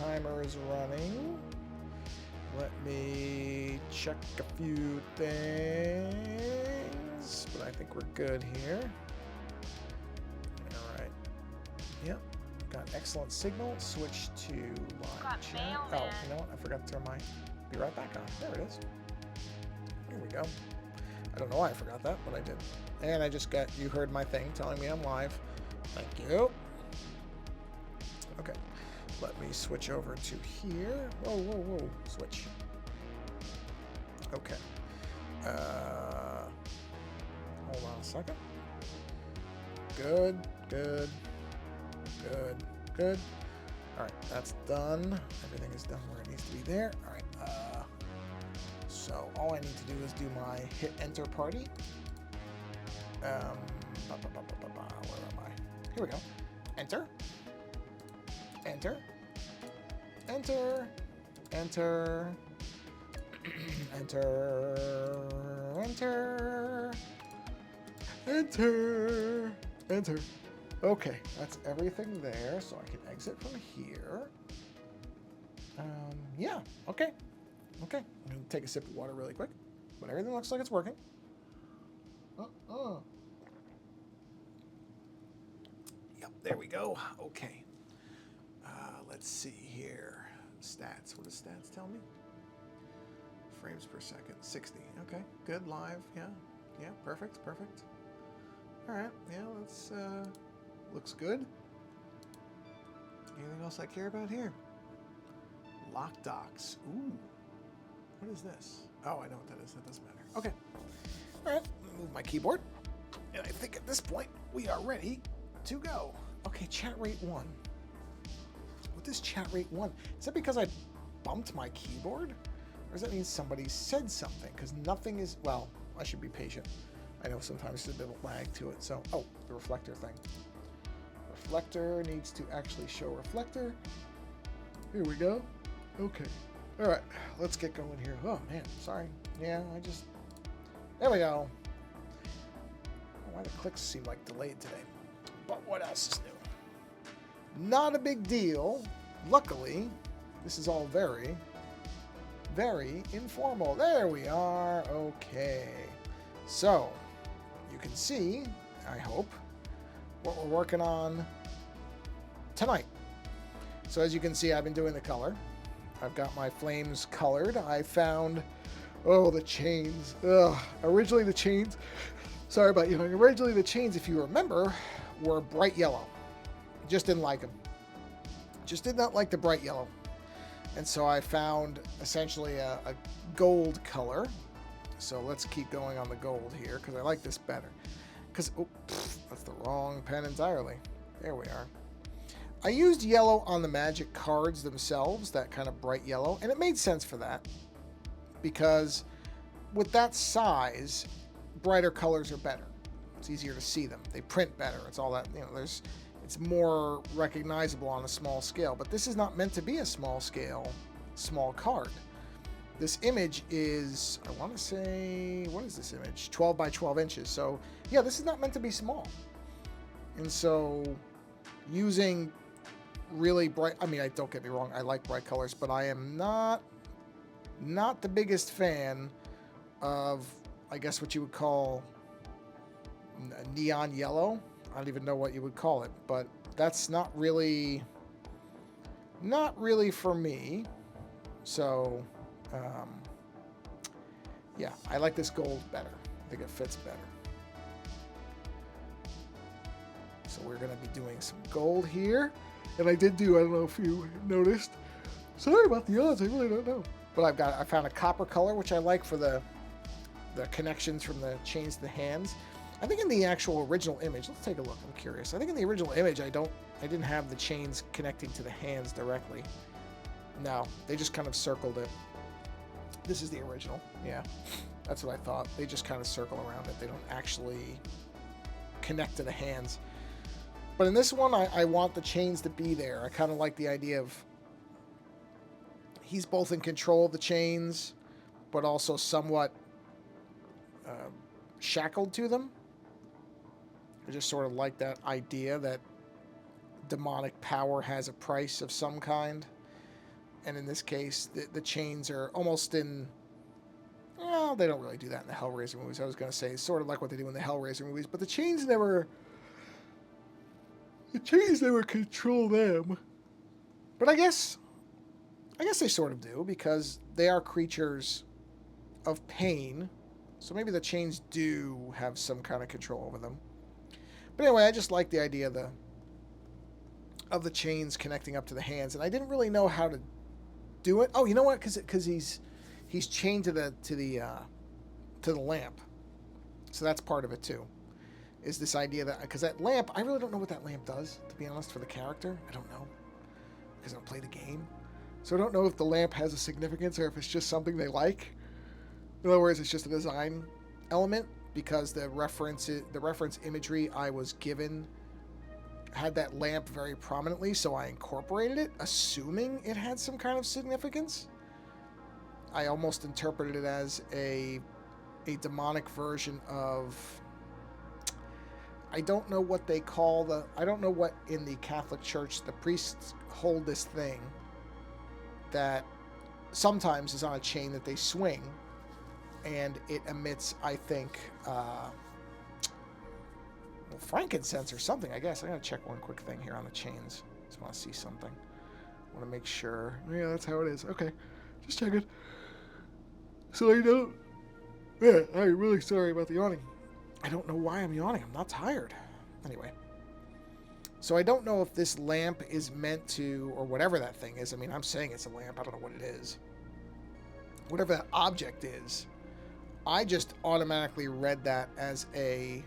timer is running. Let me check a few things, but I think we're good here. All right. Yep. Got excellent signal. Switch to live chat. Oh, you know what? I forgot to turn my be right back on. There it is. Here we go. I don't know why I forgot that, but I did. And I just got, you heard my thing telling me I'm live. Thank you. Okay. Let me switch over to here. Whoa, whoa, whoa. Switch. Okay. Hold on a second. Good, good, good, good. All right, that's done. Everything is done where it needs to be there. All right. So all I need to do is do my hit enter party. Where am I? Here we go. Enter. Enter. Enter. Enter. Enter. Enter. Enter. Enter. Okay, that's everything there, so I can exit from here. Yeah, okay. Okay, I'm going to take a sip of water really quick, but everything looks like it's working. Yep, there we go. Okay. Let's see here. Stats. What does stats tell me? Frames per second. 60. Okay, good. Live. Yeah. Yeah, perfect. Perfect. All right. Yeah, that's, looks good. Anything else I care about here? Lock docks. Ooh. What is this? Oh, I know what that is. That doesn't matter. Okay. All right. Move my keyboard. And I think at this point, we are ready to go. Okay, chat rate 1. What is chat rate 1? Is that because I bumped my keyboard? Or does that mean somebody said something? Because nothing is... Well, I should be patient. I know sometimes there's a bit of lag to it. So, oh, the reflector thing. Reflector needs to actually show reflector. Here we go. Okay. All right, let's get going here. Oh, man, sorry. Yeah, there we go. Why the clicks seem like delayed today. But what else is new? Not a big deal. Luckily, this is all very, very informal. There we are. Okay. So, you can see, I hope, what we're working on tonight. So as you can see, I've been doing the color. I've got my flames colored. I found, oh, the chains. Ugh. Originally the chains, sorry about you. Originally the chains, if you remember, were bright yellow. Just didn't like them. Just did not like the bright yellow. And so I found essentially a gold color. So let's keep going on the gold here because I like this better. Because, oh, that's the wrong pen entirely. There we are. I used yellow on the magic cards themselves, that kind of bright yellow, and it made sense for that because with that size, brighter colors are better. It's easier to see them. They print better. It's all that, it's more recognizable on a small scale, but this is not meant to be a small scale, small card. This image is, I want to say, what is this image? 12 by 12 inches. So yeah, this is not meant to be small. And so using really bright, I mean, don't get me wrong, I like bright colors, but I am not the biggest fan of, I guess what you would call neon yellow. I don't even know what you would call it, but that's not really for me. So, yeah, I like this gold better. I think it fits better. So we're going to be doing some gold here. And I did do, I don't know if you noticed. Sorry about the odds, I really don't know. But I found a copper color, which I like for the connections from the chains to the hands. I think in the actual original image, let's take a look, I'm curious. I think in the original image, I didn't have the chains connecting to the hands directly. No, they just kind of circled it. This is the original, yeah. That's what I thought. They just kind of circle around it. They don't actually connect to the hands. But in this one, I want the chains to be there. I kind of like the idea of he's both in control of the chains, but also somewhat shackled to them. I just sort of like that idea that demonic power has a price of some kind. And in this case, the chains are almost in... Well, they don't really do that in the Hellraiser movies. I was going to say sort of like what they do in the Hellraiser movies, but the chains never control them. But I guess they sort of do, because they are creatures of pain. So maybe the chains do have some kind of control over them. But anyway, I just like the idea of the chains connecting up to the hands, and I didn't really know how to do it. Oh, you know what? Because he's chained to the lamp, so that's part of it too. Is this idea that, because that lamp, I really don't know what that lamp does, to be honest, for the character. I don't know, because I don't play the game, so I don't know if the lamp has a significance or if it's just something they like. In other words, it's just a design element, because the reference imagery I was given had that lamp very prominently, so I incorporated it, assuming it had some kind of significance. I almost interpreted it as a demonic version of... I don't know what they call I don't know what in the Catholic Church the priests hold this thing that sometimes is on a chain that they swing, and it emits, I think, frankincense or something, I guess. I gotta check one quick thing here on the chains. Just want to see something. Want to make sure. Yeah, that's how it is. Okay, just checking. So I don't... Yeah, I'm really sorry about the yawning. I don't know why I'm yawning. I'm not tired. Anyway. So I don't know if this lamp is meant to, or whatever that thing is. I mean, I'm saying it's a lamp. I don't know what it is. Whatever that object is, I just automatically read that as a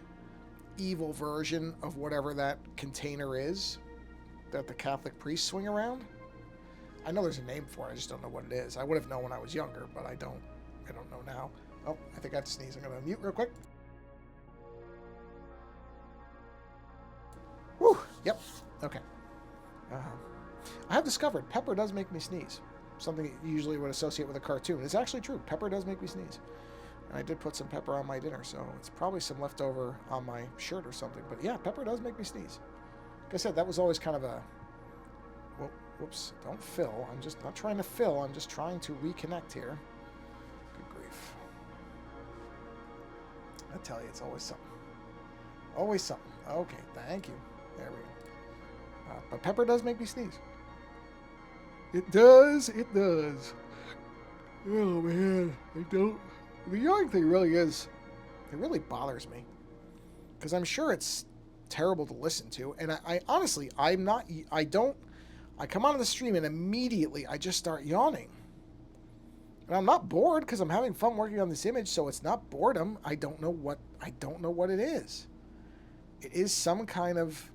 evil version of whatever that container is that the Catholic priests swing around. I know there's a name for it. I just don't know what it is. I would have known when I was younger, but I don't know now. Oh, I think I have to sneeze. I'm going to mute real quick. Whew. Yep. Okay. I have discovered pepper does make me sneeze. Something you usually would associate with a cartoon. It's actually true. Pepper does make me sneeze. And I did put some pepper on my dinner, so it's probably some leftover on my shirt or something. But yeah, pepper does make me sneeze. Like I said, that was always kind of a... Whoops. Don't fill. I'm just not trying to fill. I'm just trying to reconnect here. Good grief. I tell you, it's always something. Always something. Okay, thank you. There we go. But pepper does make me sneeze. It does. It does. Oh, man. I don't... The yawning thing really is... It really bothers me. Because I'm sure it's terrible to listen to. And I honestly, I'm not... I come onto the stream and immediately I just start yawning. And I'm not bored because I'm having fun working on this image, so it's not boredom. I don't know what it is. It is some kind of...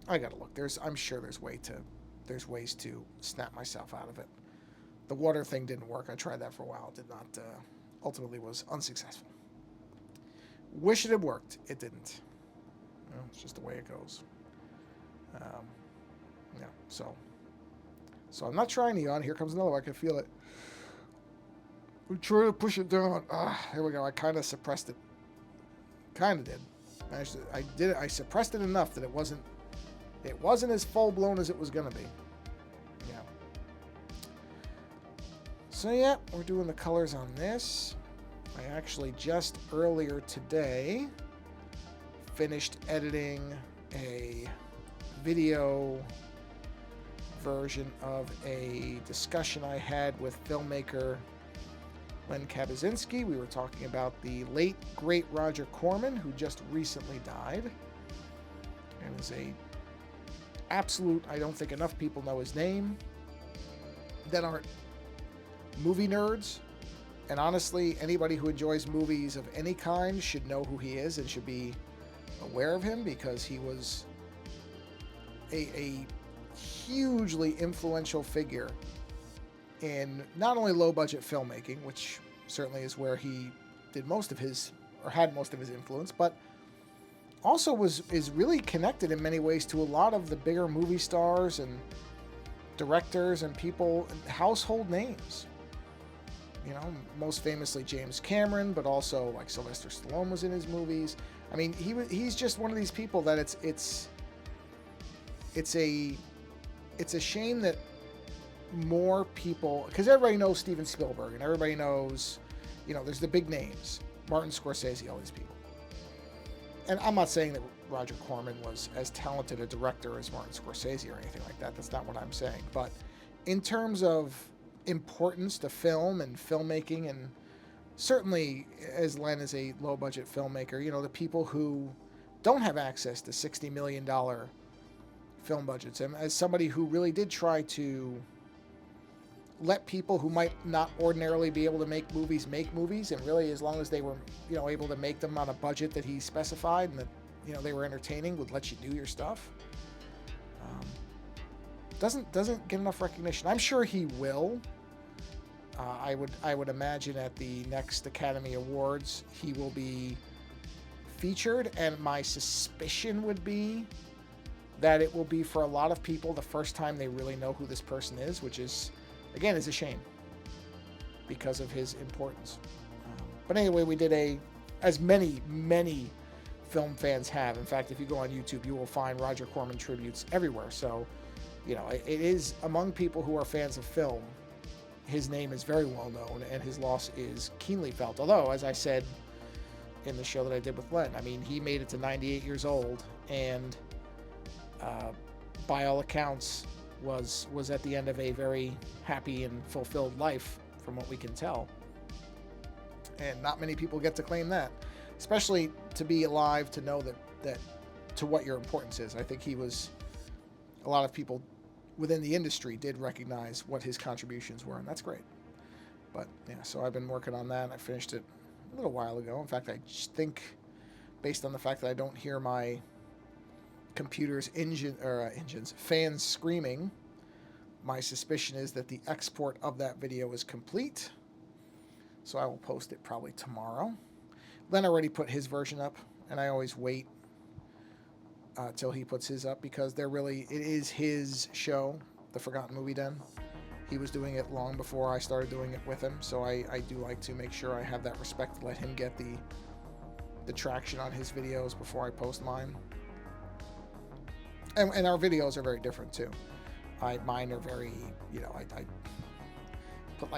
I gotta look. I'm sure there's ways to snap myself out of it. The water thing didn't work. I tried that for a while. It did not, ultimately was unsuccessful. Wish it had worked. It didn't. You know, it's just the way it goes. Yeah, so I'm not trying to yawn. Here comes another one. I can feel it. I'm trying to push it down. Here we go. I kind of suppressed it. Kind of did. I did it. I suppressed it enough that it wasn't as full-blown as it was going to be. Yeah. So, yeah, we're doing the colors on this. I actually just earlier today finished editing a video version of a discussion I had with filmmaker Len Kabaczynski. We were talking about the late, great Roger Corman, who just recently died. And is a absolute, I don't think enough people know his name that aren't movie nerds. And honestly, anybody who enjoys movies of any kind should know who he is and should be aware of him, because he was a hugely influential figure in not only low-budget filmmaking, which certainly is where he did most of his, or had most of his influence, but also is really connected in many ways to a lot of the bigger movie stars and directors and people, household names. You know, most famously James Cameron, but also like Sylvester Stallone was in his movies. I mean, he's just one of these people that it's a shame that more people, because everybody knows Steven Spielberg and everybody knows, there's the big names, Martin Scorsese, all these people. And I'm not saying that Roger Corman was as talented a director as Martin Scorsese or anything like that. That's not what I'm saying. But in terms of importance to film and filmmaking, and certainly as Len is a low-budget filmmaker, the people who don't have access to $60 million film budgets, and as somebody who really did try to let people who might not ordinarily be able to make movies, and really as long as they were, able to make them on a budget that he specified and that, they were entertaining, would let you do your stuff. Doesn't get enough recognition. I'm sure he will. I would imagine at the next Academy Awards he will be featured, and my suspicion would be that it will be for a lot of people the first time they really know who this person is, which is, again, is a shame because of his importance. But anyway, we did as many film fans have. In fact, if you go on YouTube, you will find Roger Corman tributes everywhere. So, it is among people who are fans of film. His name is very well known, and his loss is keenly felt. Although, as I said in the show that I did with Len, I mean, he made it to 98 years old, and by all accounts, was at the end of a very happy and fulfilled life, from what we can tell. And not many people get to claim that, especially to be alive, to know that to what your importance is. I think a lot of people within the industry did recognize what his contributions were, and that's great. But yeah, so I've been working on that. I finished it a little while ago. In fact, I think, based on the fact that I don't hear my computer's fans screaming, my suspicion is that the export of that video is complete. So I will post it probably tomorrow. Len already put his version up, and I always wait till he puts his up, because it is his show, The Forgotten Movie Den. He was doing it long before I started doing it with him, so I do like to make sure I have that respect to let him get the traction on his videos before I post mine. And our videos are very different too. Mine are very, I put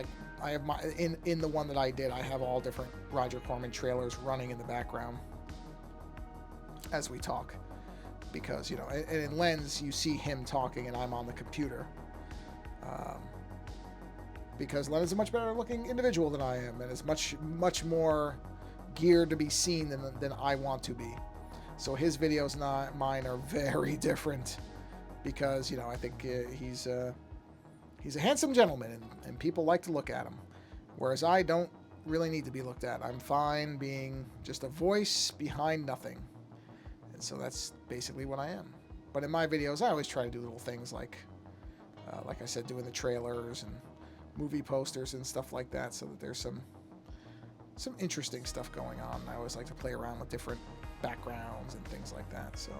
I have in the one that I did, I have all different Roger Corman trailers running in the background as we talk, because and in Lens you see him talking and I'm on the computer, because Len is a much better looking individual than I am, and is much more geared to be seen than I want to be. So his videos, mine, are very different, because I think he's a handsome gentleman, and people like to look at him, whereas I don't really need to be looked at. I'm fine being just a voice behind nothing, and so that's basically what I am. But in my videos, I always try to do little things like I said, doing the trailers and movie posters and stuff like that, so that there's some interesting stuff going on. I always like to play around with different backgrounds and things like that. So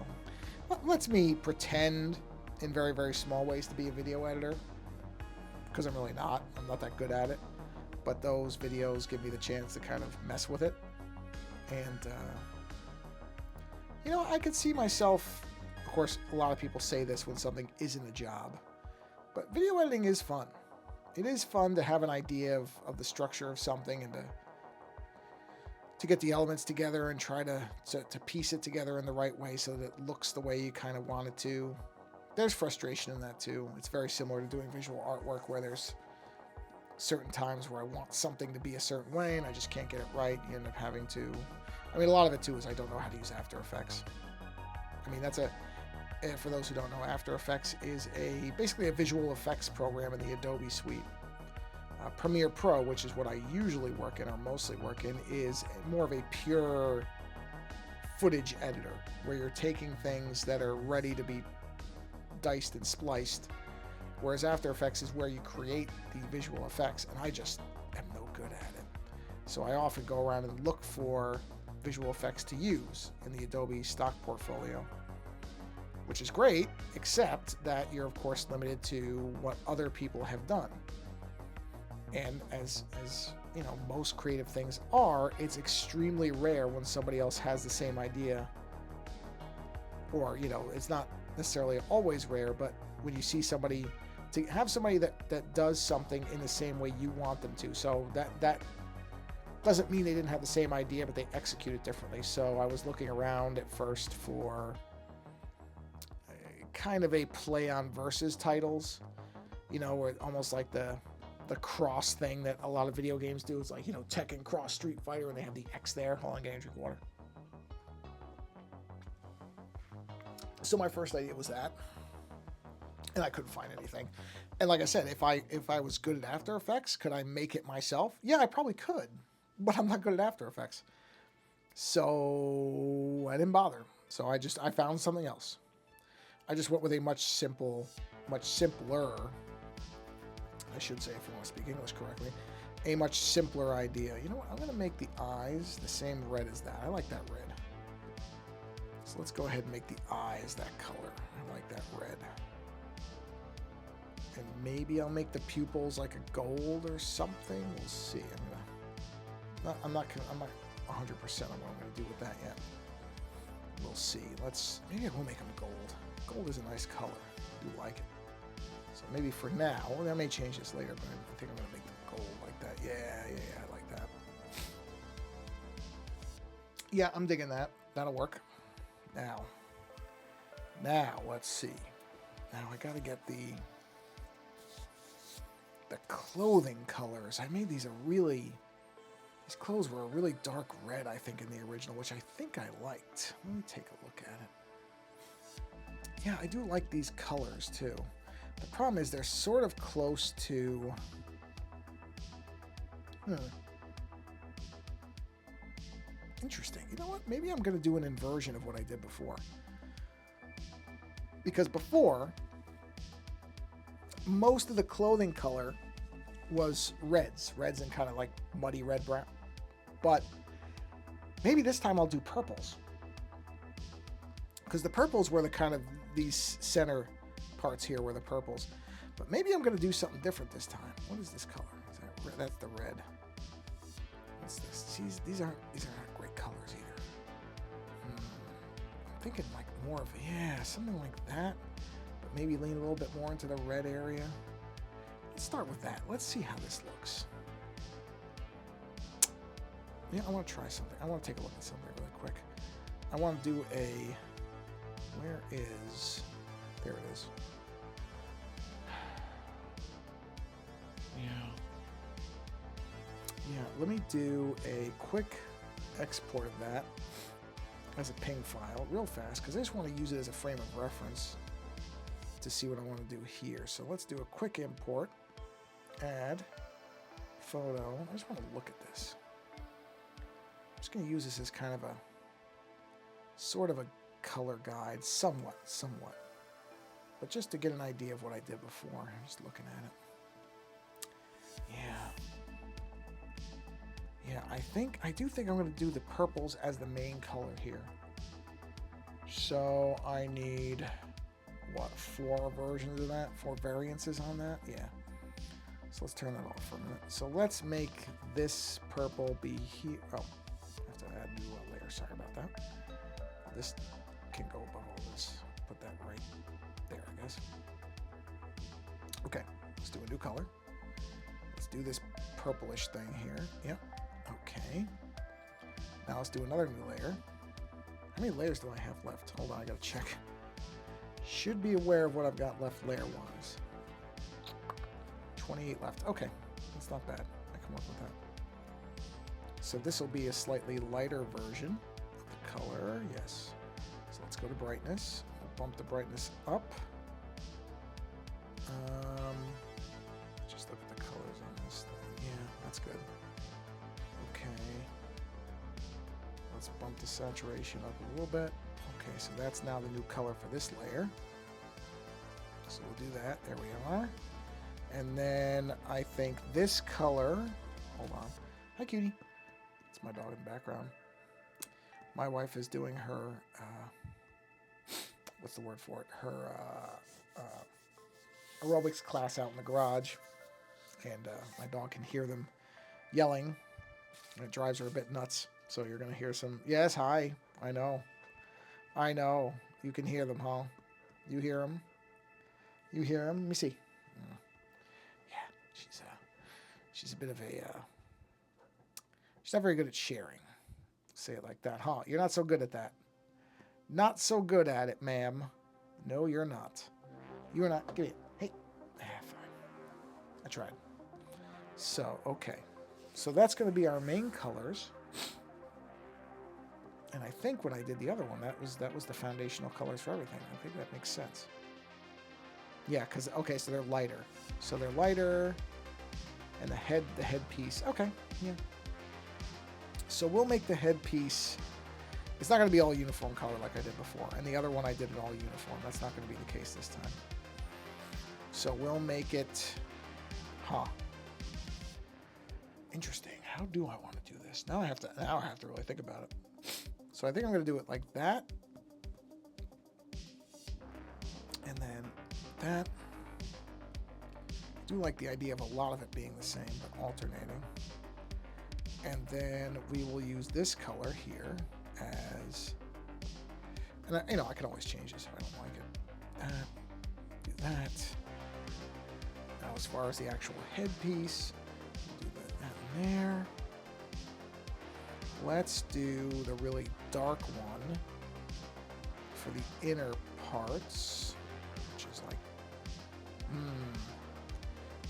lets me pretend in very, very small ways to be a video editor, because I'm not that good at it. But those videos give me the chance to kind of mess with it. And I could see myself, of course, a lot of people say this when something isn't a job, but video editing is fun. It is fun to have an idea of the structure of something, and to get the elements together and try to piece it together in the right way so that it looks the way you kind of want it to. There's frustration in that too. It's very similar to doing visual artwork, where there's certain times where I want something to be a certain way and I just can't get it right. You end up having to, a lot of it too is I don't know how to use After Effects. For those who don't know, After Effects is basically a visual effects program in the Adobe suite. Premiere Pro, which is what I usually work in, or mostly work in, is more of a pure footage editor, where you're taking things that are ready to be diced and spliced, whereas After Effects is where you create the visual effects, and I just am no good at it. So I often go around and look for visual effects to use in the Adobe stock portfolio, which is great, except that you're of course limited to what other people have done. And as most creative things are, it's extremely rare when somebody else has the same idea, or it's not necessarily always rare, but when you see somebody to have somebody that does something in the same way you want them to. So that doesn't mean they didn't have the same idea, but they execute it differently. So I was looking around at first for kind of a play on versus titles, you know, where almost like the cross thing that a lot of video games do. It's like, you know, Tekken cross Street Fighter, and they have the X there. Hold on, getting a drink of water. So my first idea was that, and I couldn't find anything. And like I said, if I was good at After Effects, could I make it myself? Yeah, I probably could, but I'm not good at After Effects. So I didn't bother. So I found something else. I just went with a much simpler, I should say, if I want to speak English correctly, a much simpler idea. You know what? I'm going to make the eyes the same red as that. I like that red. So let's go ahead and make the eyes that color. I like that red. And maybe I'll make the pupils like a gold or something. We'll see. I'm not 100% on what I'm going to do with that yet. We'll see. Maybe I will make them gold. Gold is a nice color. I do like it. So maybe for now, I may change this later, but I think I'm going to make them gold like that. Yeah, I like that. Yeah, I'm digging that. That'll work. Now, let's see. Now I got to get the clothing colors. I made these clothes were a really dark red, I think, in the original, which I think I liked. Let me take a look at it. Yeah, I do like these colors, too. The problem is they're sort of close to... Interesting. You know what? Maybe I'm going to do an inversion of what I did before. Because before, most of the clothing color was reds and kind of like muddy red brown. But maybe this time I'll do purples. Because the purples were the kind of these center parts here were the purples. But maybe I'm going to do something different this time. What is this color? Is that red? That's the red. What's this? These aren't great colors either. I'm thinking like more of, something like that. But maybe lean a little bit more into the red area. Let's start with that. Let's see how this looks. Yeah, I want to try something. I want to take a look at something really quick. I want to do where is... There it is. Yeah, let me do a quick export of that as a ping file real fast, because I just want to use it as a frame of reference to see what I want to do here. So let's do a quick import, add, photo. I just want to look at this. I'm just going to use this as kind of a sort of a color guide, somewhat. But just to get an idea of what I did before. I'm just looking at it. Yeah, I do think I'm going to do the purples as the main color here. So I need, 4 versions of that? 4 variances on that? Yeah. So let's turn that off for a minute. So let's make this purple be here. Oh, I have to add a new layer. Sorry about that. This can go above all this. Put that right there, I guess. Okay, let's do a new color. Let's do this purplish thing here. Yep. Okay. Now let's do another new layer. How many layers do I have left? Hold on, I gotta check. Should be aware of what I've got left layer-wise. 28 left. Okay, that's not bad. I can work with that. So this will be a slightly lighter version of the color. Yes. So let's go to brightness. We'll bump the brightness up. Just look at the colors on this thing. Yeah, that's good. Okay. Let's bump the saturation up a little bit. Okay, so that's now the new color for this layer. So we'll do that. There we are. And then I think this color, hold on. Hi, cutie. It's my dog in the background. My wife is doing her, what's the word for it? Her aerobics class out in the garage. And my dog can hear them yelling. And it drives her a bit nuts. So you're going to hear some, yes, hi. I know. You can hear them, huh? You hear them? You hear them? Let me see. She's a bit of a she's not very good at sharing. Say it like that, huh? You're not so good at that. Not so good at it, ma'am. No, you're not. You're not. Give me it. Hey. Fine. I tried. So, okay. So that's going to be our main colors. And I think when I did the other one, that was the foundational colors for everything. I think that makes sense. Yeah, because, okay, so they're lighter. So they're lighter. And the headpiece. Okay, yeah. So we'll make the headpiece. It's not going to be all uniform color like I did before. And the other one I did it all uniform. That's not going to be the case this time. So we'll make it... Huh. Interesting. How do I want to do this? Now I have to really think about it. So I think I'm going to do it like that. And then that. I do like the idea of a lot of it being the same, but alternating. And then we will use this color here as... And I can always change this if I don't like it. Do that. Now as far as the actual headpiece, we'll do that in there. Let's do the really dark one for the inner parts, which is like,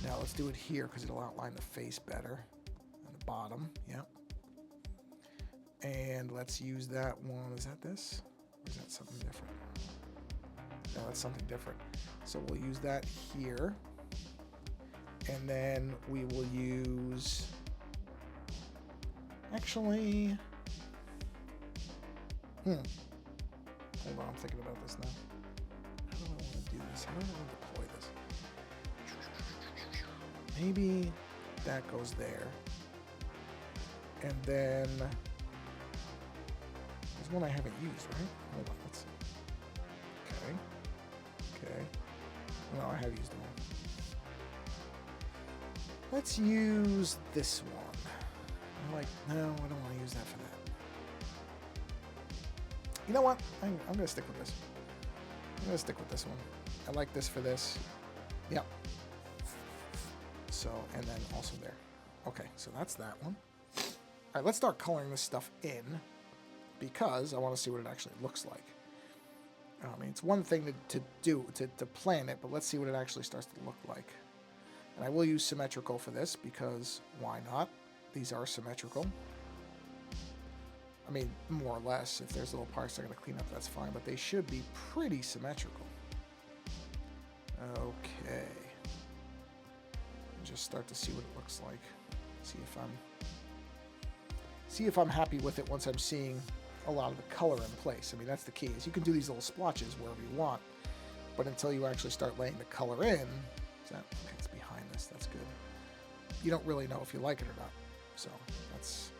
Now let's do it here because it'll outline the face better. And the bottom, yeah. And let's use that one. Is that this? Or is that something different? No, that's something different. So we'll use that here. And then we will use... Actually, hold on, I'm thinking about this now. How do I want to do this? How do I want to deploy this? Maybe that goes there. And then there's one I haven't used, right? Hold on, let's see. Okay. No, I have used one. Let's use this one. No, I don't want to use that for that. You know what? I'm going to stick with this. I'm going to stick with this one. I like this for this. Yep. So, and then also there. Okay, so that's that one. All right, let's start coloring this stuff in because I want to see what it actually looks like. I mean, it's one thing to plan it, but let's see what it actually starts to look like. And I will use symmetrical for this because why not? These are symmetrical. I mean, more or less. If there's little parts they're going to clean up, that's fine. But they should be pretty symmetrical. Okay. Just start to see what it looks like. See if I'm happy with it once I'm seeing a lot of the color in place. I mean, that's the key. Is you can do these little splotches wherever you want, but until you actually start laying the color in, okay, it's behind this. That's good. You don't really know if you like it or not. So that's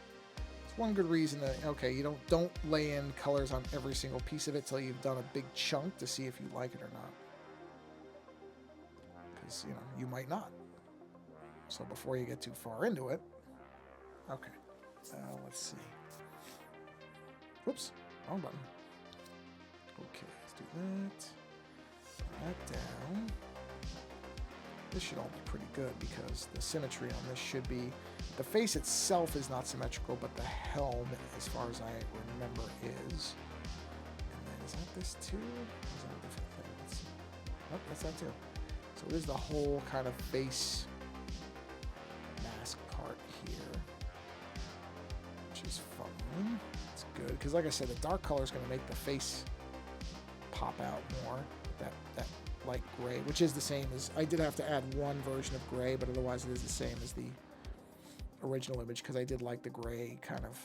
one good reason that, okay, you don't lay in colors on every single piece of it till you've done a big chunk to see if you like it or not. Because, you might not. So before you get too far into it, okay, let's see. Whoops, wrong button. Okay, let's do that. Put that down. This should all be pretty good because the symmetry on this should be... The face itself is not symmetrical, but the helm, as far as I remember, is. And then is that this too? Or is that a different thing? Let's see. Oh, that's that too. So it is the whole kind of face mask part here, which is fun. It's good because, like I said, the dark color is going to make the face pop out more. That light gray, which is the same as... I did have to add one version of gray, but otherwise it is the same as the original image because I did like the gray kind of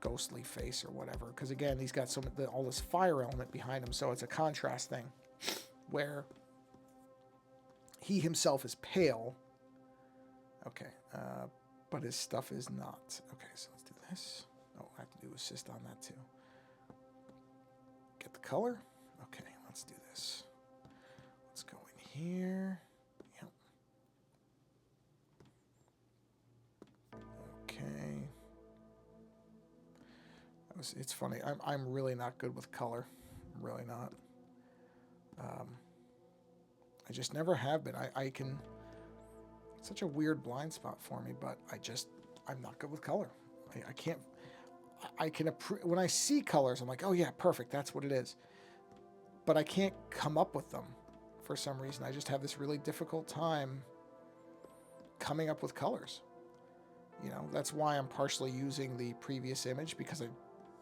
ghostly face or whatever. Because again, he's got all this fire element behind him, so it's a contrast thing where he himself is pale. Okay, but his stuff is not. Okay, so let's do this. Oh, I have to do assist on that too. Get the color. Okay, let's do this. Let's go in here. Yep. Okay. It's funny. I'm really not good with color. I'm really not. I just never have been. I can. Such a weird blind spot for me, but I'm not good with color. I can't, I can, when I see colors, I'm like, oh yeah, perfect, that's what it is. But I can't come up with them for some reason. I just have this really difficult time coming up with colors. You know, that's why I'm partially using the previous image, because I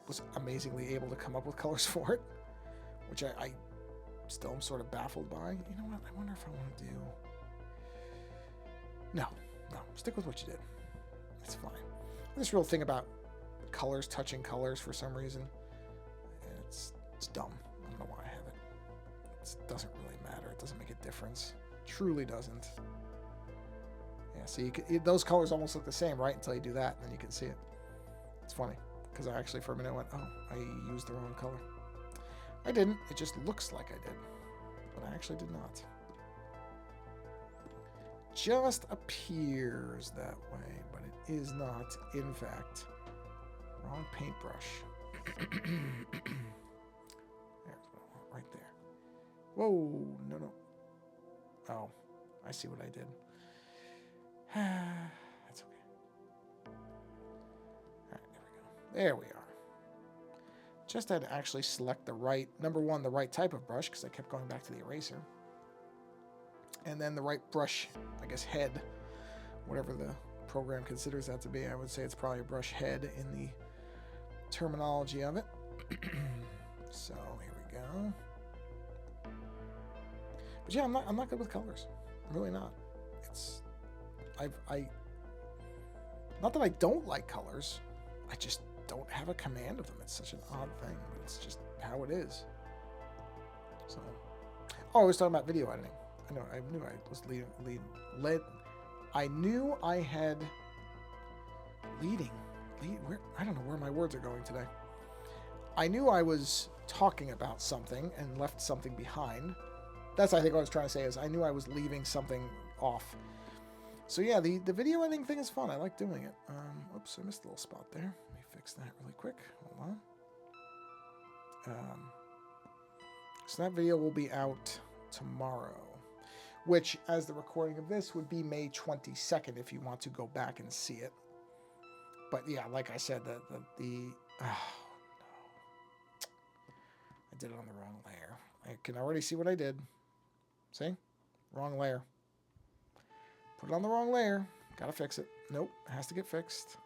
was amazingly able to come up with colors for it, which I still am sort of baffled by. You know what? I wonder if I want to do... No, stick with what you did. It's fine. This real thing about colors touching colors for some reason, it's dumb. I don't know why I have it. It doesn't really matter. It doesn't make a difference. It truly doesn't. Yeah, see, those colors almost look the same, right? Until you do that, and then you can see it. It's funny, because I actually for a minute went, oh, I used the wrong color. I didn't. It just looks like I did. But I actually did not. Just appears that way, but it is not, in fact. Wrong paintbrush. There's what I want right there. Whoa, no. Oh, I see what I did. That's okay. All right, there we are. Just had to actually select the right, number one, the right type of brush, because I kept going back to the eraser. And then the right brush, I guess head, whatever the program considers that to be. I would say it's probably a brush head in the terminology of it. So here we go. But yeah, I'm not good with colors. I'm really not. Not that I don't like colors. I just don't have a command of them. It's such an odd thing, but it's just how it is. So, oh, I was talking about video editing. I knew I was I knew I had I don't know where my words are going today. I knew I was talking about something and left something behind. That's, I think, what I was trying to say is I knew I was leaving something off. So yeah, the video editing thing is fun. I like doing it. Oops, I missed a little spot there. Let me fix that really quick. Hold on. So that video will be out tomorrow, which, as the recording of this, would be May 22nd if you want to go back and see it. But yeah, like I said, oh no, I did it on the wrong layer. I can already see what I did. See? Wrong layer. Put it on the wrong layer. Gotta fix it. Nope, it has to get fixed.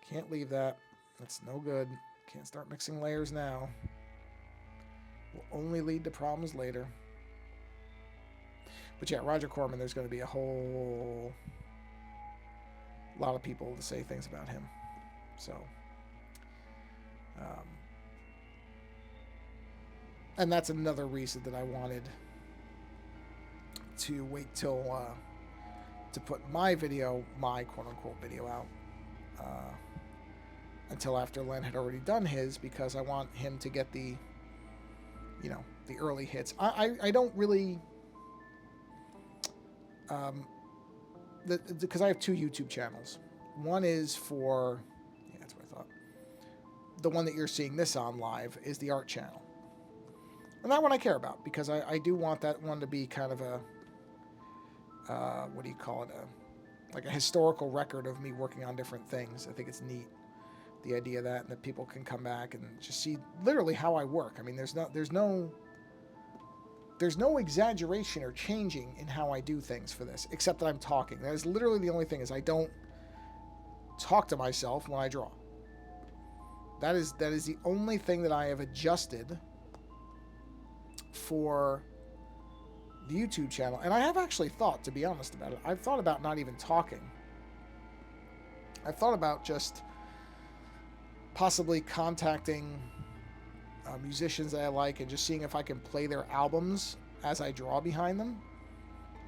Can't leave that. That's no good. Can't start mixing layers now. Will only lead to problems later. But yeah, Roger Corman, there's going to be a whole lot of people to say things about him. So, and that's another reason that I wanted to wait till to put my quote-unquote video out until after Len had already done his, because I want him to get the early hits. I don't really... because I have two YouTube channels. One is for... Yeah, that's what I thought. The one that you're seeing this on live is the art channel. And that one I care about, because I do want that one to be kind of a... what do you call it? Like a historical record of me working on different things. I think it's neat, the idea of that, and that people can come back and just see literally how I work. I mean, there's no exaggeration or changing in how I do things for this, except that I'm talking. That is literally the only thing, is I don't talk to myself when I draw. That is the only thing that I have adjusted for the YouTube channel. And I have actually thought, to be honest about it, I've thought about not even talking. I've thought about just possibly contacting musicians that I like and just seeing if I can play their albums as I draw behind them.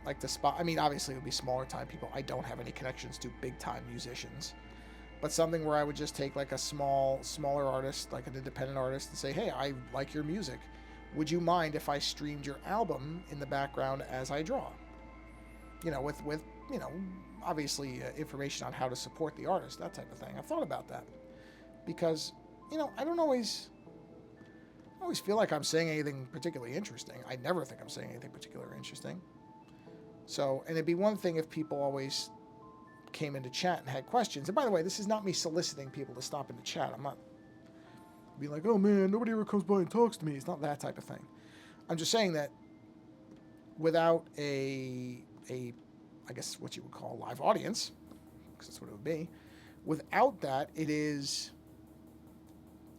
Like the spot, I mean, obviously it would be smaller time people. I don't have any connections to big time musicians, but something where I would just take like a smaller artist, like an independent artist, and say, hey, I like your music. Would you mind if I streamed your album in the background as I draw? You know, with you know, obviously information on how to support the artist, that type of thing. I've thought about that because, you know, I don't always feel like I'm saying anything particularly interesting. I never think I'm saying anything particularly interesting. So, and it'd be one thing if people always came into chat and had questions. And by the way, this is not me soliciting people to stop into chat. I'm not being like, oh man, nobody ever comes by and talks to me. It's not that type of thing. I'm just saying that without a I guess what you would call a live audience, because that's what it would be, without that, it is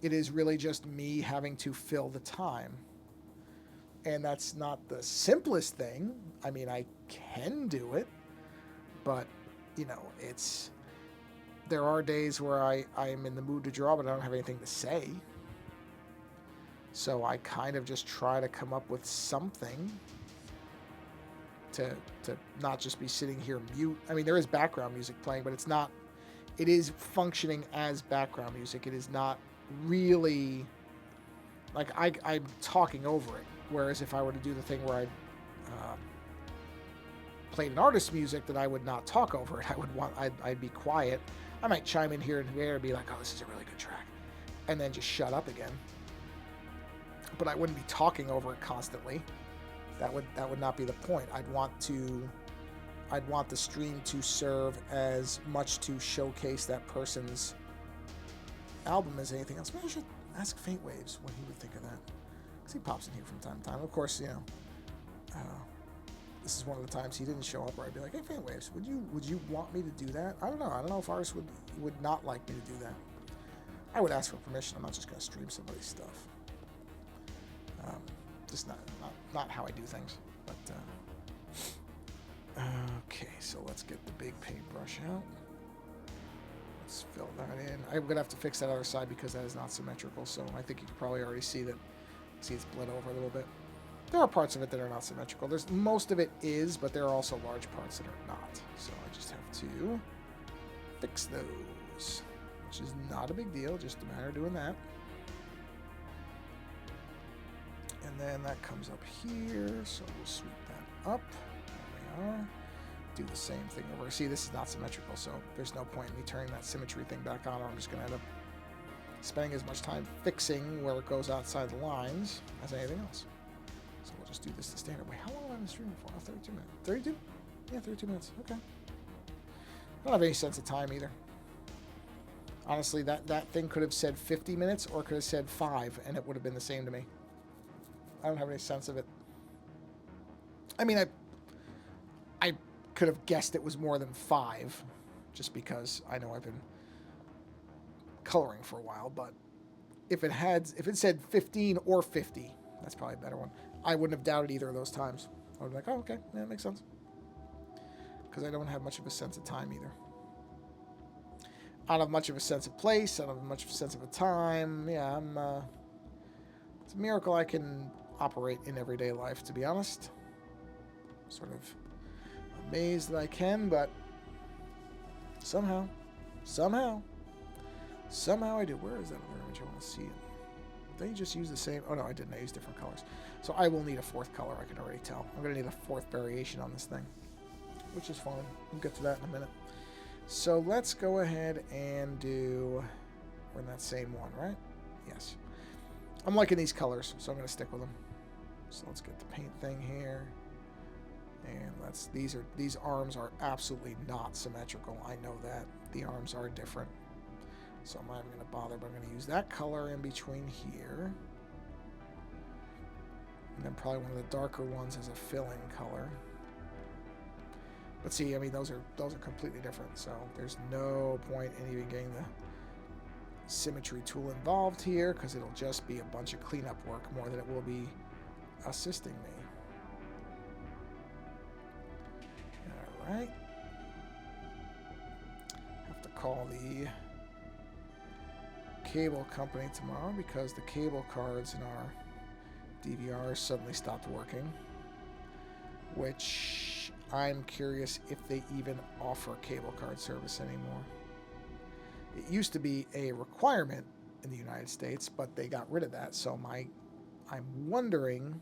really just me having to fill the time. And that's not the simplest thing. I mean, I can do it, but, you know, there are days where I'm in the mood to draw, but I don't have anything to say. So I kind of just try to come up with something to not just be sitting here mute. I mean, there is background music playing, but it is functioning as background music. It is not really, like, I'm talking over it. Whereas if I were to do the thing where I played an artist's music, that I would not talk over it. I'd be quiet. I might chime in here and there and be like, oh, this is a really good track, and then just shut up again. But I wouldn't be talking over it constantly. That would not be the point. I'd want the stream to serve as much to showcase that person's album as anything else. Maybe I should ask Faint Waves what he would think of that, because he pops in here from time to time. Of course, you know, this is one of the times he didn't show up where I'd be like, hey, Faint Waves, would you want me to do that? I don't know if artists would not like me to do that. I would ask for permission. I'm not just going to stream somebody's stuff. Just not how I do things. But okay, so let's get the big paintbrush out. Let's fill that in. I'm gonna have to fix that other side because that is not symmetrical. So I think you can probably already see that. See, it's bled over a little bit. There are parts of it that are not symmetrical. Most of it is, but there are also large parts that are not. So I just have to fix those, which is not a big deal. Just a matter of doing that. And then that comes up here, so we'll sweep that up. There we are. Do the same thing over. See, this is not symmetrical, so there's no point in me turning that symmetry thing back on, or I'm just going to end up spending as much time fixing where it goes outside the lines as anything else. So we'll just do this the standard way. How long have I been streaming for? Oh, 32 minutes. 32? Yeah, 32 minutes. Okay. I don't have any sense of time either. Honestly, that thing could have said 50 minutes or could have said 5, and it would have been the same to me. I don't have any sense of it. I mean, I could have guessed it was more than 5, just because I know I've been coloring for a while. But if it said 15 or 50, that's probably a better one. I wouldn't have doubted either of those times. I would be like, oh, okay, yeah, that makes sense. Because I don't have much of a sense of time either. I don't have much of a sense of place. I don't have much of a sense of a time. Yeah, it's a miracle I can operate in everyday life, to be honest. Sort of amazed that I can, but somehow I do. Where is that other image? I want to see it. Did they just use the same? Oh no, I didn't. I used different colors. So I will need a 4th color, I can already tell. I'm going to need a 4th variation on this thing, which is fine. We'll get to that in a minute. So let's go ahead and do... We're in that same one, right? Yes. I'm liking these colors, so I'm going to stick with them. So let's get the paint thing here. And these arms are absolutely not symmetrical. I know that. The arms are different. So I'm not even going to bother, but I'm going to use that color in between here. And then probably one of the darker ones as a fill-in color. But see, I mean, those are completely different, so there's no point in even getting the symmetry tool involved here, because it'll just be a bunch of cleanup work more than it will be assisting me. All right. Have to call the cable company tomorrow because the cable cards in our DVR suddenly stopped working, which I'm curious if they even offer cable card service anymore. It used to be a requirement in the United States, but they got rid of that. So I'm wondering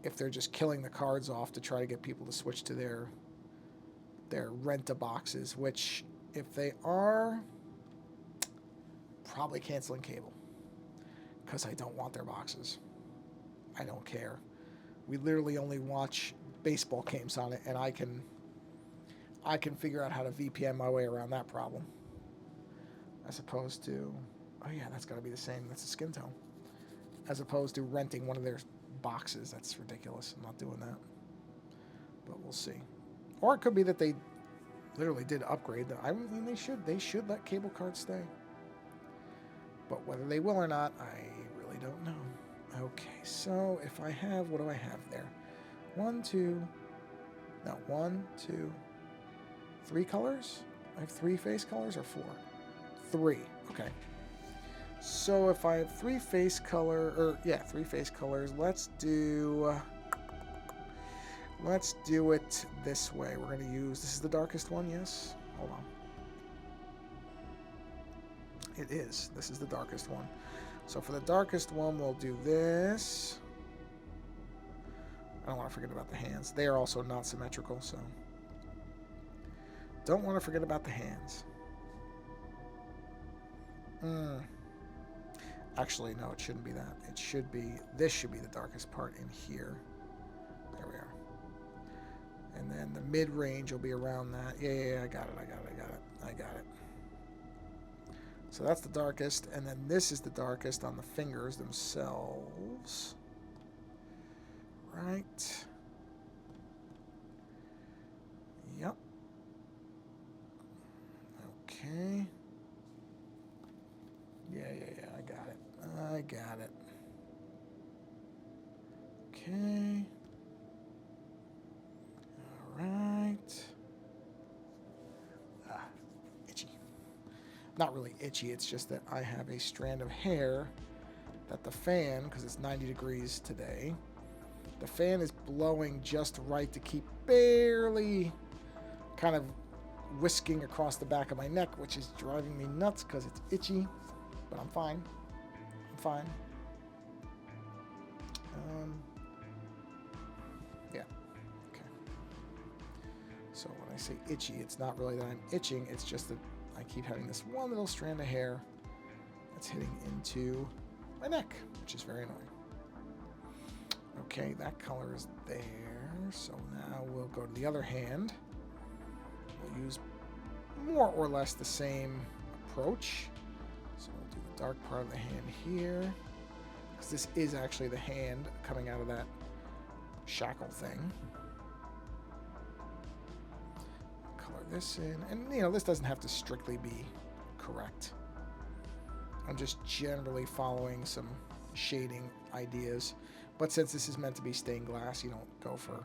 if they're just killing the cards off to try to get people to switch to their rent-a-boxes, which, if they are, probably canceling cable, because I don't want their boxes. I don't care. We literally only watch baseball games on it, and I can figure out how to VPN my way around that problem. As opposed to, oh yeah, that's got to be the same. That's a skin tone. As opposed to renting one of their boxes. That's ridiculous. I'm not doing that. But we'll see. Or it could be that they literally did upgrade them. I mean, they should let cable cards stay. But whether they will or not, I really don't know. Okay, so if I have, what do I have there? 1, 2, 3 colors? I have 3 face colors or 4? 3, okay. So if I have 3 face colors, let's do it this way. We're going to use, this is the darkest one, yes? Hold on. It is. This is the darkest one. So for the darkest one, we'll do this. I don't want to forget about the hands. They are also not symmetrical, so don't want to forget about the hands. Actually, no, it shouldn't be that. It should be, this should be the darkest part in here. There we are. And then the mid-range will be around that. Yeah, I got it. So that's the darkest, and then this is the darkest on the fingers themselves. Right. Yep. Okay. Yeah, I got it. Okay. All right. Itchy. Not really itchy, it's just that I have a strand of hair that the fan, because it's 90 degrees today, the fan is blowing just right to keep barely kind of whisking across the back of my neck, which is driving me nuts because it's itchy, but I'm fine. Yeah. Okay. So when I say itchy, it's not really that I'm itching, it's just that I keep having this one little strand of hair that's hitting into my neck, which is very annoying. Okay, that color is there. So now we'll go to the other hand. We'll use more or less the same approach. So we'll do the dark part of the hand here, because this is actually the hand coming out of that shackle thing. Color this in, and you know, this doesn't have to strictly be correct. I'm just generally following some shading ideas. But since this is meant to be stained glass, you don't go for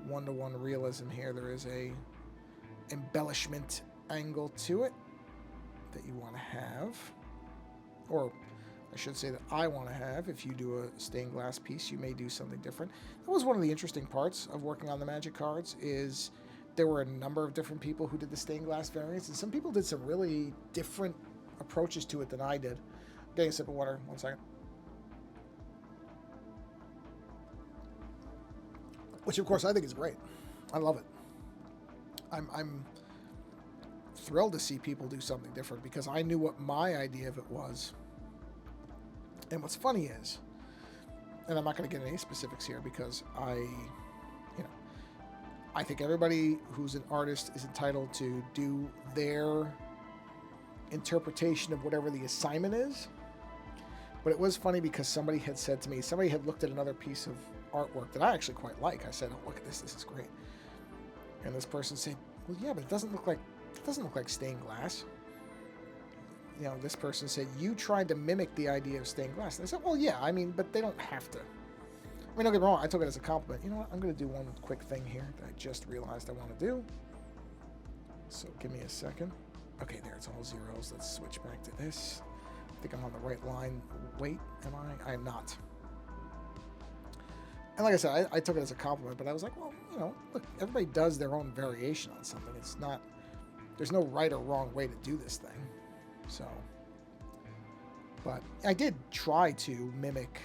one-to-one realism here. There is a embellishment angle to it that you want to have. Or I should say that I want to have. If you do a stained glass piece, you may do something different. That was one of the interesting parts of working on the Magic cards, is there were a number of different people who did the stained glass variants, and some people did some really different approaches to it than I did. I'm getting a sip of water, 1 second. Which, of course, I think is great. I love it. I'm thrilled to see people do something different, because I knew what my idea of it was. And what's funny is, and I'm not going to get any specifics here because I think everybody who's an artist is entitled to do their interpretation of whatever the assignment is. But it was funny because somebody had said to me, somebody had looked at another piece of artwork that I actually quite like. I said, "Oh, look at this! This is great." And this person said, "Well, yeah, but it doesn't look like stained glass." You know, this person said, "You tried to mimic the idea of stained glass." And I said, "Well, yeah, I mean, but they don't have to." I mean, don't get me wrong. I took it as a compliment. You know what? I'm going to do one quick thing here that I just realized I want to do. So give me a second. Okay, there. It's all zeros. Let's switch back to this. I think I'm on the right line. Wait, am I? I am not. And like I said, I took it as a compliment, but I was like, well, you know, look, everybody does their own variation on something. It's not, there's no right or wrong way to do this thing. So, but I did try to mimic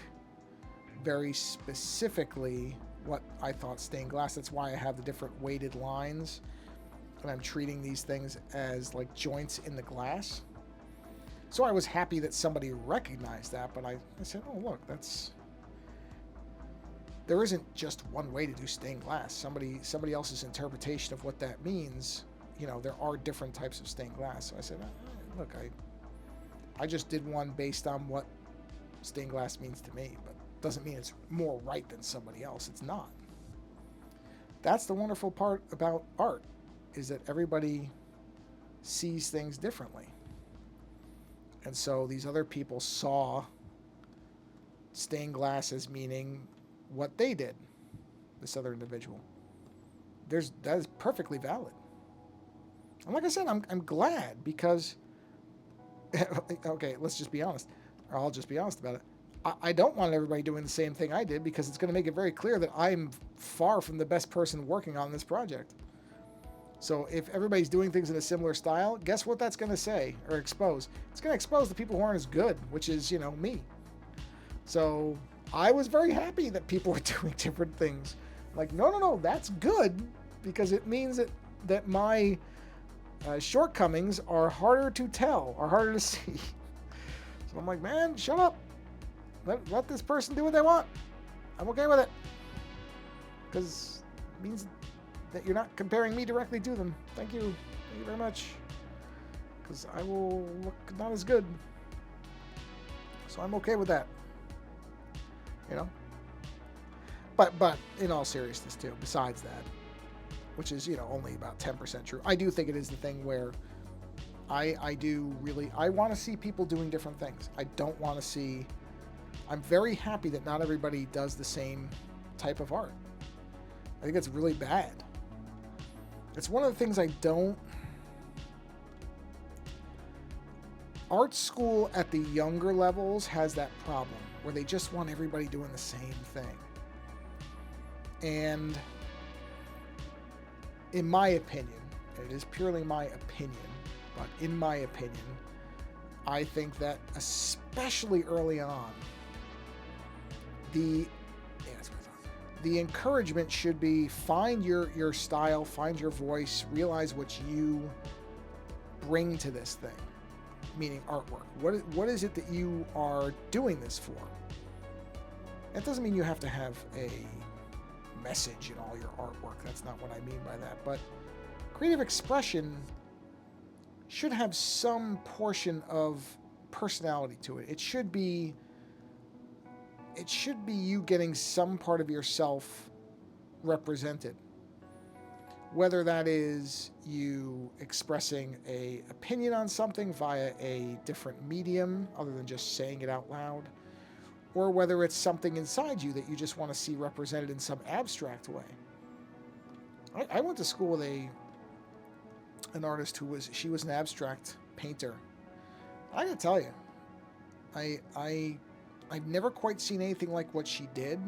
very specifically what I thought stained glass. That's why I have the different weighted lines, and I'm treating these things as like joints in the glass. So I was happy that somebody recognized that, but I said, oh, look, that's there isn't just one way to do stained glass. Somebody else's interpretation of what that means, there are different types of stained glass. So I said, look, I just did one based on what stained glass means to me, but doesn't mean it's more right than somebody else. It's not. That's the wonderful part about art, is that everybody sees things differently. And so these other people saw stained glass as meaning what they did, this other individual. That is perfectly valid. And like I said, I'm glad, because okay, let's just be honest, or I'll just be honest about it. I don't want everybody doing the same thing I did, because it's going to make it very clear that I'm far from the best person working on this project. So if everybody's doing things in a similar style, guess what that's going to say or expose? It's going to expose the people who aren't as good, which is, me. So I was very happy that people were doing different things. Like, no, that's good, because it means that my shortcomings are harder to tell, are harder to see. So I'm like, man, shut up. Let this person do what they want. I'm okay with it, because it means that you're not comparing me directly to them. Thank you very much, because I will look not as good. So I'm okay with that. But in all seriousness too, besides that, which is only about 10% true, I do think it is the thing where I want to see people doing different things. I don't want to see. I'm very happy that not everybody does the same type of art. I think it's really bad. It's one of the things I don't. Art school at the younger levels has that problem where they just want everybody doing the same thing. And in my opinion, it is purely my opinion, but in my opinion, I think that especially early on, the encouragement should be find your style, find your voice, realize what you bring to this thing, meaning artwork. What is it that you are doing this for? That doesn't mean you have to have a message in all your artwork. That's not what I mean by that. But creative expression should have some portion of personality to it. It should be you getting some part of yourself represented. Whether that is you expressing an opinion on something via a different medium other than just saying it out loud, or whether it's something inside you that you just want to see represented in some abstract way. I went to school with an artist who was an abstract painter. I gotta tell you, I've never quite seen anything like what she did.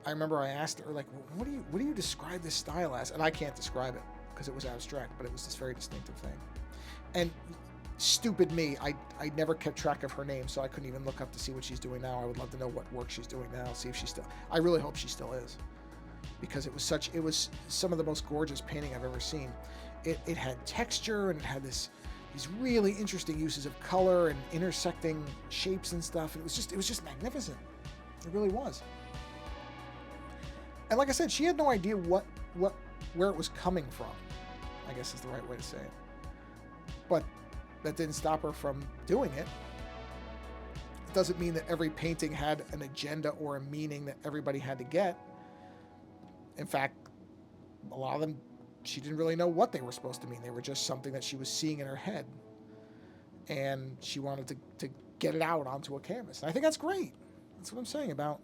I remember I asked her, like, what do you describe this style as? And I can't describe it because it was abstract, but it was this very distinctive thing. And stupid me, I never kept track of her name, so I couldn't even look up to see what she's doing now. I would love to know what work she's doing now, see if she's still. I really hope she still is, because it was some of the most gorgeous painting I've ever seen. It had texture, and it had these really interesting uses of color and intersecting shapes and stuff. It was just magnificent. It really was. And like I said, she had no idea where it was coming from, I guess is the right way to say it. But that didn't stop her from doing it. It doesn't mean that every painting had an agenda or a meaning that everybody had to get. In fact, a lot of them, she didn't really know what they were supposed to mean. They were just something that she was seeing in her head. And she wanted to get it out onto a canvas. And I think that's great. That's what I'm saying about,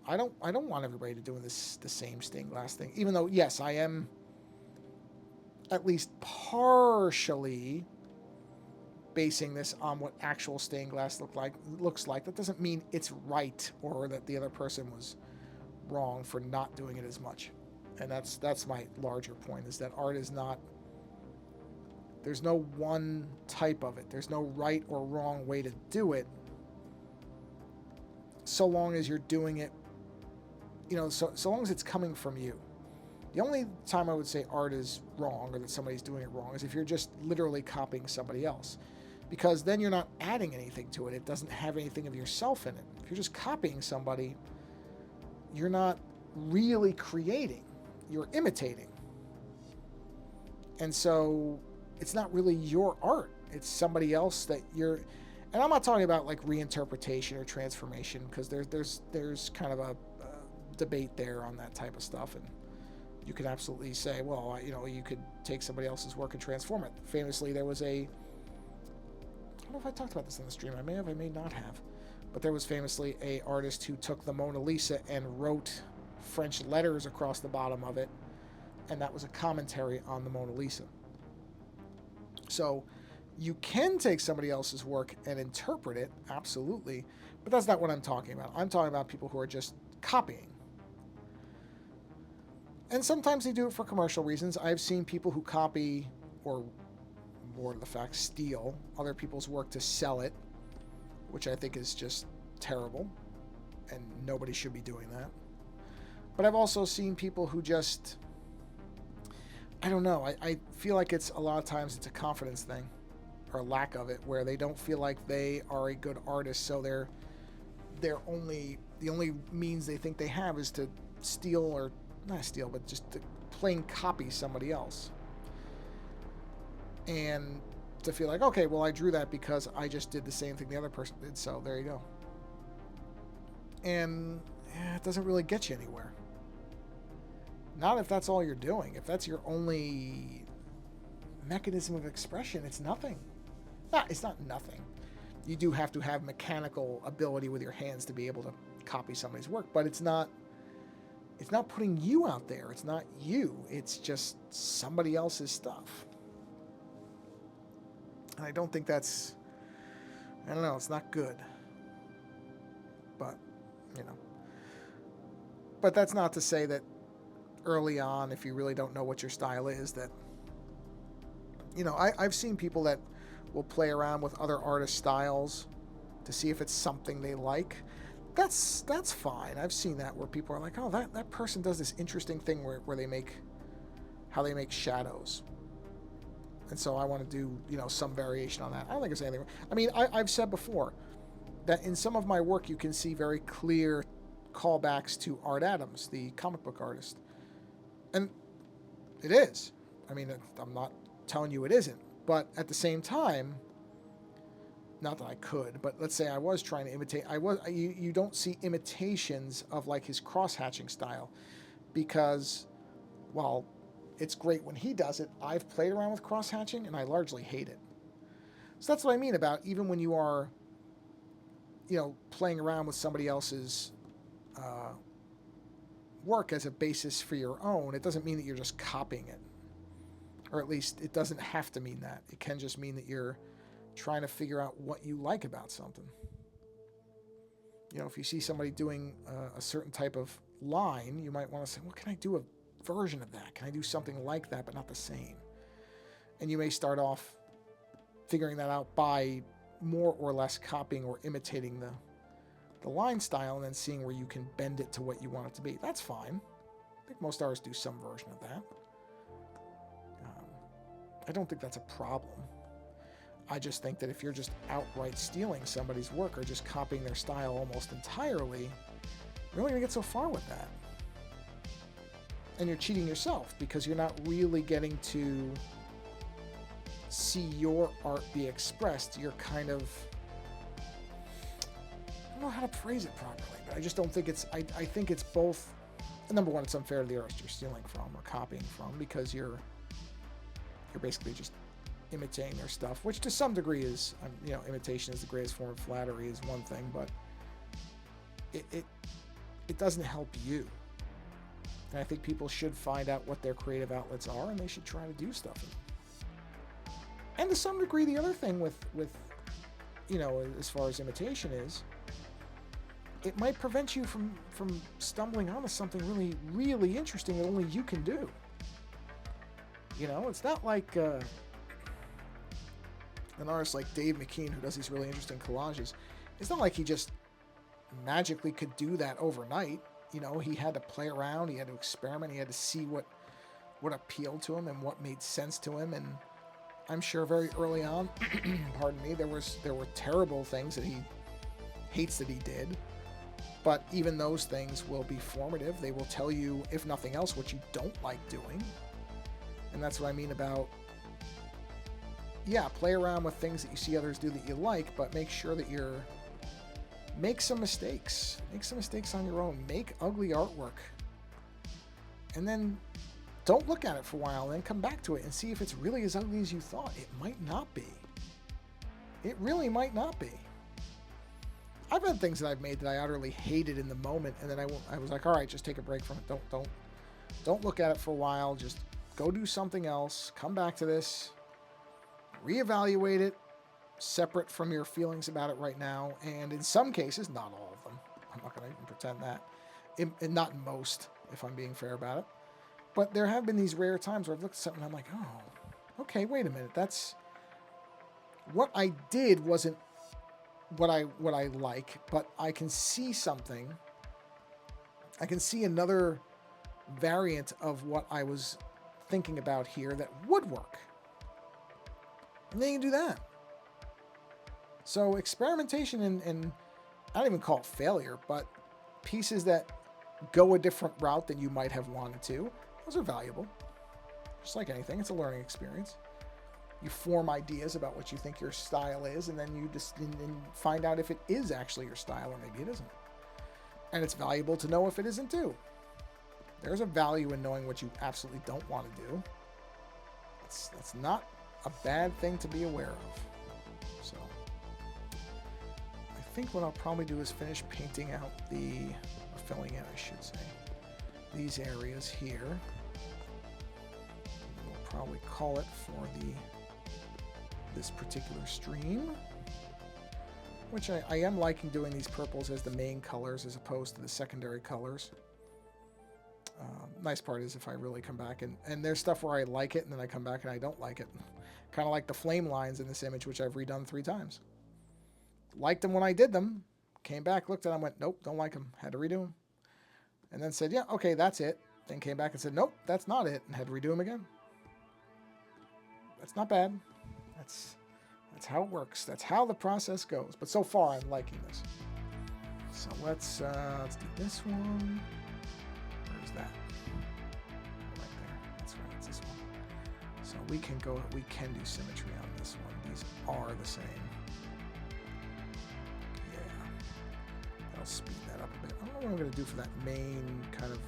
I don't want everybody to do the same stained glass thing. Even though, yes, I am at least partially basing this on what actual stained glass looks like. That doesn't mean it's right or that the other person was wrong for not doing it as much. And that's my larger point, is that art is not, there's no one type of it. There's no right or wrong way to do it, so long as you're doing it, so long as it's coming from you. The only time I would say art is wrong or that somebody's doing it wrong is if you're just literally copying somebody else, because then you're not adding anything to it. It doesn't have anything of yourself in it. If you're just copying somebody, you're not really creating, you're imitating. And so it's not really your art. It's somebody else that you're, and I'm not talking about like reinterpretation or transformation, because there's kind of a debate there on that type of stuff, and you could absolutely say, well, you could take somebody else's work and transform it. Famously, there was I don't know if I talked about this on the stream. I may have, I may not have, but there was famously a artist who took the Mona Lisa and wrote French letters across the bottom of it, and that was a commentary on the Mona Lisa. So you can take somebody else's work and interpret it, absolutely, but that's not what I'm talking about. I'm talking about people who are just copying. And sometimes they do it for commercial reasons. I've seen people who copy, or more to the fact, steal other people's work to sell it, which I think is just terrible, and nobody should be doing that. But I've also seen people who just, I don't know, I feel like it's a lot of times it's a confidence thing, or a lack of it, where they don't feel like they are a good artist, so the only means they think they have is to steal, or not steal, but just to plain copy somebody else. And to feel like, okay, well, I drew that because I just did the same thing the other person did, so there you go. And it doesn't really get you anywhere. Not if that's all you're doing. If that's your only mechanism of expression, it's nothing. It's not nothing. You do have to have mechanical ability with your hands to be able to copy somebody's work, but it's not putting you out there. It's not you. It's just somebody else's stuff. And I don't think that's, I don't know, it's not good. But, But that's not to say that early on, if you really don't know what your style is, that, I've seen people that will play around with other artists' styles to see if it's something they like. That's fine. I've seen that where people are like, oh, that person does this interesting thing where they make shadows. And so I want to do, some variation on that. I don't think there's anything wrong. I mean, I've said before that in some of my work you can see very clear callbacks to Art Adams, the comic book artist. And it is. I mean, I'm not telling you it isn't. But at the same time, not that I could, but let's say I was trying to imitate. You don't see imitations of like his cross-hatching style, because, well, it's great when he does it. I've played around with cross-hatching and I largely hate it. So that's what I mean about even when you are, playing around with somebody else's work as a basis for your own, it doesn't mean that you're just copying it. Or at least it doesn't have to mean that. It can just mean that you're trying to figure out what you like about something. If you see somebody doing a certain type of line, you might want to say, well, can I do a version of that? Can I do something like that but not the same? And you may start off figuring that out by more or less copying or imitating the line style, and then seeing where you can bend it to what you want it to be. That's fine. I think most artists do some version of that. I don't think that's a problem. I just think that if you're just outright stealing somebody's work or just copying their style almost entirely, you're only going to get so far with that. And you're cheating yourself, because you're not really getting to see your art be expressed. You're kind of, I don't know how to phrase it properly, but I just don't think it's, I think it's both. Number one, it's unfair to the artist you're stealing from or copying from, because you're basically just imitating their stuff, which to some degree is, imitation is the greatest form of flattery is one thing, but it doesn't help you. And I think people should find out what their creative outlets are, and they should try to do stuff. And to some degree, the other thing with as far as imitation is, it might prevent you from stumbling onto something really, really interesting that only you can do. It's not like an artist like Dave McKean, who does these really interesting collages. It's not like he just magically could do that overnight. He had to play around, he had to experiment, he had to see what appealed to him and what made sense to him. And I'm sure very early on, pardon me, there were terrible things that he hates that he did. But even those things will be formative. They will tell you, if nothing else, what you don't like doing. And that's what I mean about, yeah, play around with things that you see others do that you like, but make sure that make some mistakes. Make some mistakes on your own. Make ugly artwork. And then don't look at it for a while, and then come back to it and see if it's really as ugly as you thought. It might not be. It really might not be. I've had things that I've made that I utterly hated in the moment, and then I was like, all right, just take a break from it. Don't look at it for a while. Just go do something else. Come back to this. Reevaluate it, separate from your feelings about it right now. And in some cases, not all of them. I'm not going to even pretend that. And not in most, if I'm being fair about it. But there have been these rare times where I've looked at something and I'm like, oh, okay, wait a minute. That's what I did wasn't what I like, but I can see something. I can see another variant of what I was thinking about here that would work. And then you can do that. So experimentation and I don't even call it failure, but pieces that go a different route than you might have wanted to, those are valuable. Just like anything, it's a learning experience. You form ideas about what you think your style is, and then you just find out if it is actually your style or maybe it isn't. And it's valuable to know if it isn't too. There's a value in knowing what you absolutely don't want to do. That's not a bad thing to be aware of. So I think what I'll probably do is finish painting out or filling in, I should say, these areas here. We'll probably call it for this particular stream, which I am liking doing these purples as the main colors as opposed to the secondary colors. Nice part is if I really come back and there's stuff where I like it and then I come back and I don't like it. Kind of like the flame lines in this image, which I've redone 3 times. Liked them when I did them, came back, looked at them, went, nope, don't like them, had to redo them. And then said, yeah, okay, that's it. Then came back and said, nope, that's not it, and had to redo them again. That's not bad. That's how it works. That's how the process goes. But so far, I'm liking this. So let's do this one. Where's that? Right there. That's right. It's this one. So we can do symmetry on this one. These are the same. Yeah. That'll speed that up a bit. I don't know what I'm going to do for that main kind of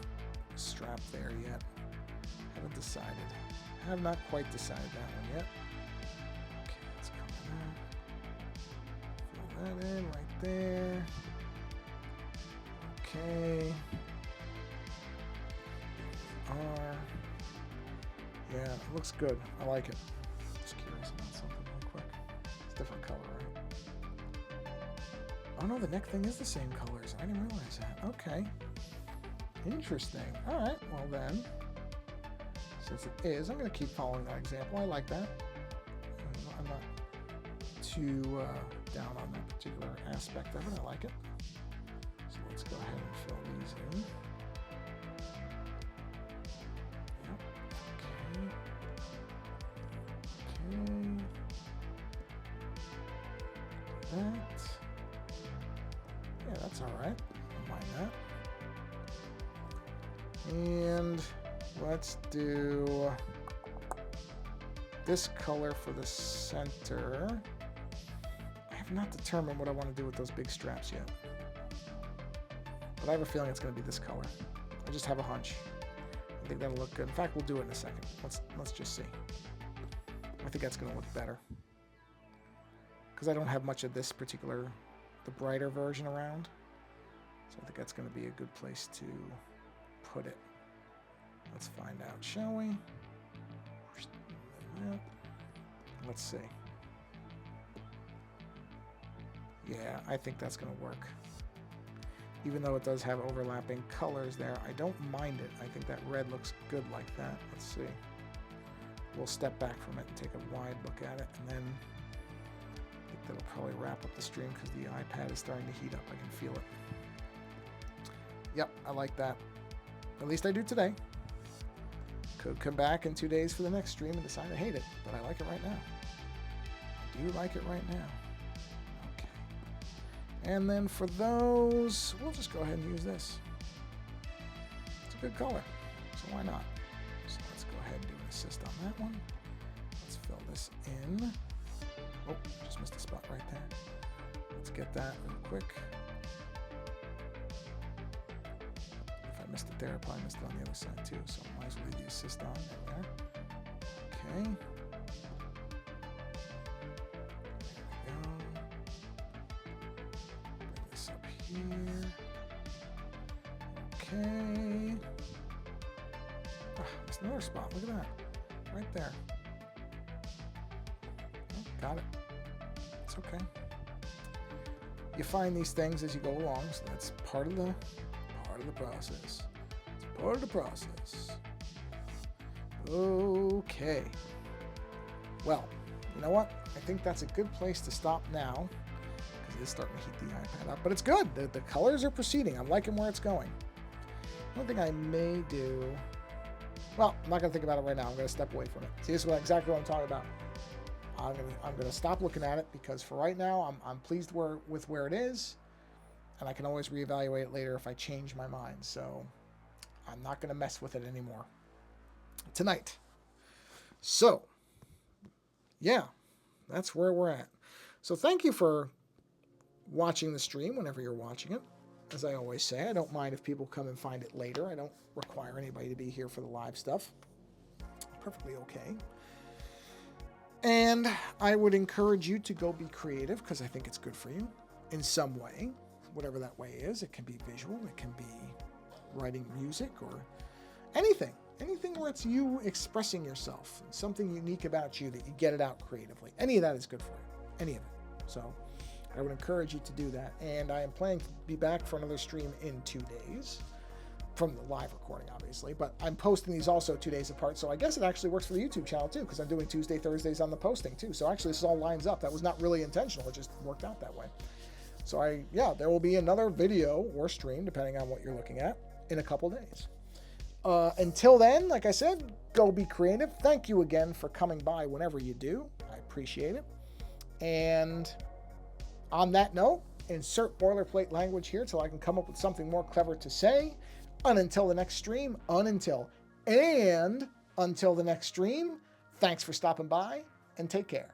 strap there yet. Haven't decided. Have not quite decided that one yet. Fill that in right there. Okay. Yeah, it looks good. I like it. Just curious about something real quick. It's a different color, right? Oh no, the neck thing is the same colors. I didn't realize that. Okay. Interesting. Alright, well then, since it is, I'm going to keep following that example. I like that. I'm not too down on that particular aspect of it. I like it. So let's go ahead and fill these in. Yep. Okay. That. Yeah, that's all right. Don't mind that. And let's do this color for the center. I have not determined what I want to do with those big straps yet. But I have a feeling it's going to be this color. I just have a hunch. I think that'll look good. In fact, we'll do it in a second. Let's just see. I think that's going to look better. Because I don't have much of this particular, the brighter version around. So I think that's going to be a good place to put it. Let's find out, shall we? Let's see. Yeah, I think that's going to work. Even though it does have overlapping colors there, I don't mind it. I think that red looks good like that. Let's see. We'll step back from it and take a wide look at it, and then I think that'll probably wrap up the stream because the iPad is starting to heat up. I can feel it. Yep, I like that. At least I do today. Could come back in 2 days for the next stream and decide I hate it, but I like it right now. I do like it right now. Okay. And then for those, we'll just go ahead and use this. It's a good color, so why not? So let's go ahead and do an assist on that one. Let's fill this in. Oh, just missed a spot right there. Let's get that real quick. If I missed it there, I probably missed it on the other side too, so I might as well leave the assist on there. Okay. There we go. Bring this up here. Okay. Ah, there's another spot. Look at that. Right there. Oh, got it. It's okay. You find these things as you go along, so that's part of the process. It's part of the process. Okay. Well, you know what? I think that's a good place to stop now, because it's starting to heat the iPad up. But it's good. The colors are proceeding. I'm liking where it's going. One thing I may do... Well, I'm not going to think about it right now. I'm going to step away from it. See, this is exactly what I'm talking about. I'm going to stop looking at it, because for right now, I'm pleased with where it is. And I can always reevaluate it later if I change my mind. So I'm not going to mess with it anymore tonight. So, yeah, that's where we're at. So thank you for watching the stream whenever you're watching it. As I always say, I don't mind if people come and find it later. I don't require anybody to be here for the live stuff. Perfectly okay. And I would encourage you to go be creative, because I think it's good for you in some way. Whatever that way is. It can be visual. It can be writing music or anything. Anything where it's you expressing yourself. Something unique about you that you get it out creatively. Any of that is good for you. Any of it. So I would encourage you to do that. And I am planning to be back for another stream in 2 days. From the live recording, obviously. But I'm posting these also 2 days apart. So I guess it actually works for the YouTube channel too, because I'm doing Tuesday, Thursdays on the posting too. So actually this all lines up. That was not really intentional. It just worked out that way. So there will be another video or stream, depending on what you're looking at, in a couple days. Until then, like I said, go be creative. Thank you again for coming by whenever you do. I appreciate it. And on that note, insert boilerplate language here till I can come up with something more clever to say. Until the next stream, until the next stream, thanks for stopping by and take care.